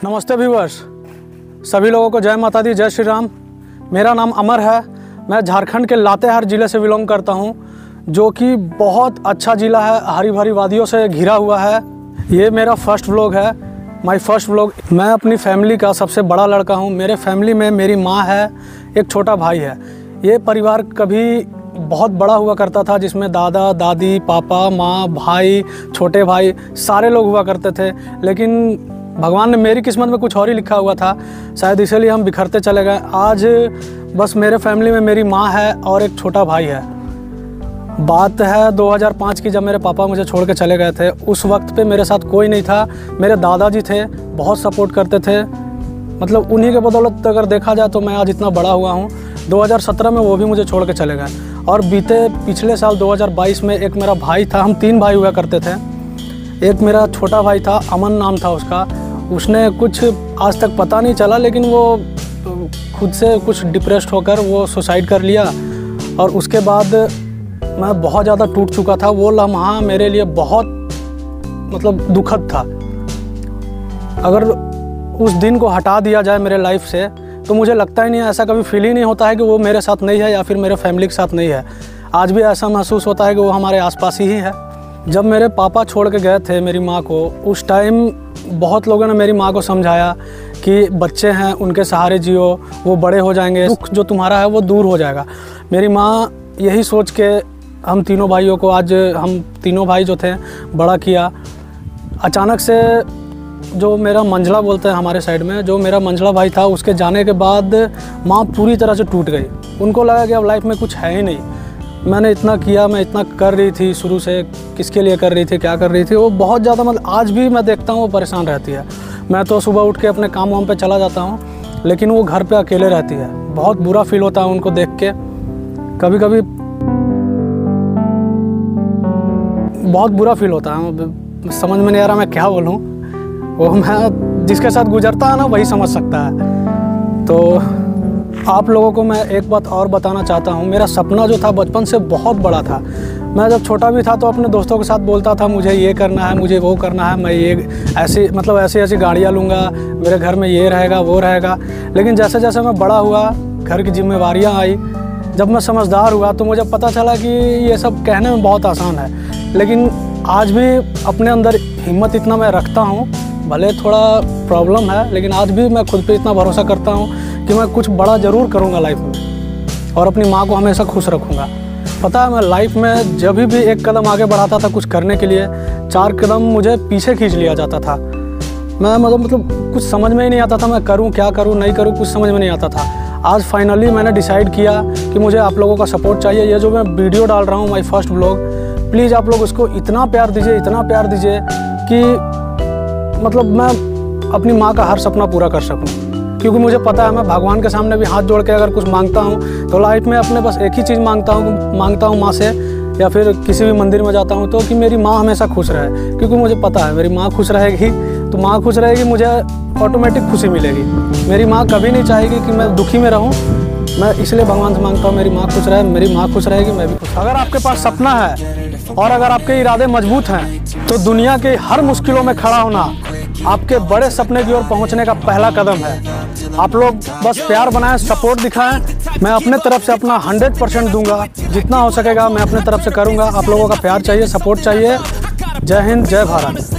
नमस्ते व्यूअर्स, सभी लोगों को जय माता दी, जय श्री राम। मेरा नाम अमर है। मैं झारखंड के लातेहार ज़िले से बिलोंग करता हूं, जो कि बहुत अच्छा ज़िला है, हरी भरी वादियों से घिरा हुआ है। ये मेरा फर्स्ट व्लॉग है, माय फर्स्ट व्लॉग। मैं अपनी फैमिली का सबसे बड़ा लड़का हूं। मेरे फैमिली में मेरी माँ है, एक छोटा भाई है। ये परिवार कभी बहुत बड़ा हुआ करता था, जिसमें दादा दादी, पापा, माँ, भाई, छोटे भाई सारे लोग हुआ करते थे। लेकिन भगवान ने मेरी किस्मत में कुछ और ही लिखा हुआ था, शायद इसीलिए हम बिखरते चले गए। आज बस मेरे फैमिली में मेरी माँ है और एक छोटा भाई है। बात है 2005 की, जब मेरे पापा मुझे छोड़ के चले गए थे। उस वक्त पे मेरे साथ कोई नहीं था। मेरे दादाजी थे, बहुत सपोर्ट करते थे। मतलब उन्हीं के बदौलत अगर देखा जाए तो मैं आज इतना बड़ा हुआ हूँ। 2017 में वो भी मुझे छोड़ के चले गए। और पिछले साल 2022 में एक मेरा भाई था, हम 3 भाई हुआ करते थे। एक मेरा छोटा भाई था, अमन नाम था उसका। उसने कुछ आज तक पता नहीं चला, लेकिन वो खुद से कुछ डिप्रेस्ड होकर वो सुसाइड कर लिया। और उसके बाद मैं बहुत ज़्यादा टूट चुका था। वो लम्हा मेरे लिए बहुत मतलब दुखद था। अगर उस दिन को हटा दिया जाए मेरे लाइफ से तो मुझे लगता ही नहीं है, ऐसा कभी फील ही नहीं होता है कि वो मेरे साथ नहीं है या फिर मेरे फैमिली के साथ नहीं है। आज भी ऐसा महसूस होता है कि वो हमारे आसपास ही है। जब मेरे पापा छोड़ के गए थे मेरी माँ को, उस टाइम बहुत लोगों ने मेरी माँ को समझाया कि बच्चे हैं, उनके सहारे जियो, वो बड़े हो जाएंगे, दुख जो तुम्हारा है वो दूर हो जाएगा। मेरी माँ यही सोच के हम तीनों भाइयों को, आज हम तीनों भाई जो थे, बड़ा किया। अचानक से जो मेरा मंझला बोलते हैं हमारे साइड में, जो मेरा मंझला भाई था, उसके जाने के बाद माँ पूरी तरह से टूट गई। उनको लगा कि अब लाइफ में कुछ है ही नहीं। मैंने इतना किया, मैं इतना कर रही थी शुरू से, किसके लिए कर रही थी, क्या कर रही थी, वो बहुत ज़्यादा मतलब आज भी मैं देखता हूँ वो परेशान रहती है। मैं तो सुबह उठ के अपने काम वाम पे चला जाता हूँ, लेकिन वो घर पे अकेले रहती है। बहुत बुरा फील होता है उनको देख के। कभी कभी बहुत बुरा फील होता है। समझ में नहीं आ रहा मैं क्या बोलूँ। वो मैं जिसके साथ गुजरता है ना, वही समझ सकता है। तो आप लोगों को मैं एक बात और बताना चाहता हूँ। मेरा सपना जो था बचपन से बहुत बड़ा था। मैं जब छोटा भी था तो अपने दोस्तों के साथ बोलता था, मुझे ये करना है, मुझे वो करना है, मैं ये ऐसी गाड़ियाँ लूँगा, मेरे घर में ये रहेगा, वो रहेगा। लेकिन जैसे जैसे मैं बड़ा हुआ, घर की जिम्मेवारियाँ आई, जब मैं समझदार हुआ तो मुझे पता चला कि ये सब कहने में बहुत आसान है। लेकिन आज भी अपने अंदर हिम्मत इतना मैं रखता हूँ, भले थोड़ा प्रॉब्लम है, लेकिन आज भी मैं खुद पे इतना भरोसा करता हूँ कि मैं कुछ बड़ा ज़रूर करूँगा लाइफ में और अपनी माँ को हमेशा खुश रखूँगा। पता है, मैं लाइफ में जब भी एक कदम आगे बढ़ाता था कुछ करने के लिए, 4 कदम मुझे पीछे खींच लिया जाता था। मैं मतलब कुछ समझ में ही नहीं आता था, मैं करूँ क्या करूँ, नहीं करूँ, कुछ समझ में नहीं आता था। आज फाइनली मैंने डिसाइड किया कि मुझे आप लोगों का सपोर्ट चाहिए। ये जो मैं वीडियो डाल रहा हूँ, माय फर्स्ट व्लॉग, प्लीज़ आप लोग उसको इतना प्यार दीजिए, इतना प्यार दीजिए कि मतलब मैं अपनी माँ का हर सपना पूरा कर सकूँ। क्योंकि मुझे पता है, मैं भगवान के सामने भी हाथ जोड़ के अगर कुछ मांगता हूँ तो लाइफ में अपने बस एक ही चीज़ मांगता हूँ माँ से, या फिर किसी भी मंदिर में जाता हूँ तो कि मेरी माँ हमेशा खुश रहे। क्योंकि मुझे पता है मेरी माँ खुश रहेगी तो माँ खुश रहेगी, मुझे ऑटोमेटिक खुशी मिलेगी। मेरी माँ कभी नहीं चाहेगी कि मैं दुखी में रहूँ। मैं इसलिए भगवान से मांगता हूँ मेरी माँ खुश रहे, मेरी माँ खुश रहेगी, मैं भी खुश। अगर आपके पास सपना है और अगर आपके इरादे मजबूत हैं तो दुनिया के हर मुश्किलों में खड़ा होना आपके बड़े सपने की ओर पहुंचने का पहला कदम है। आप लोग बस प्यार बनाएं, सपोर्ट दिखाएं। मैं अपने तरफ से अपना 100% दूंगा, जितना हो सकेगा मैं अपने तरफ से करूंगा। आप लोगों का प्यार चाहिए, सपोर्ट चाहिए। जय हिंद, जय भारत।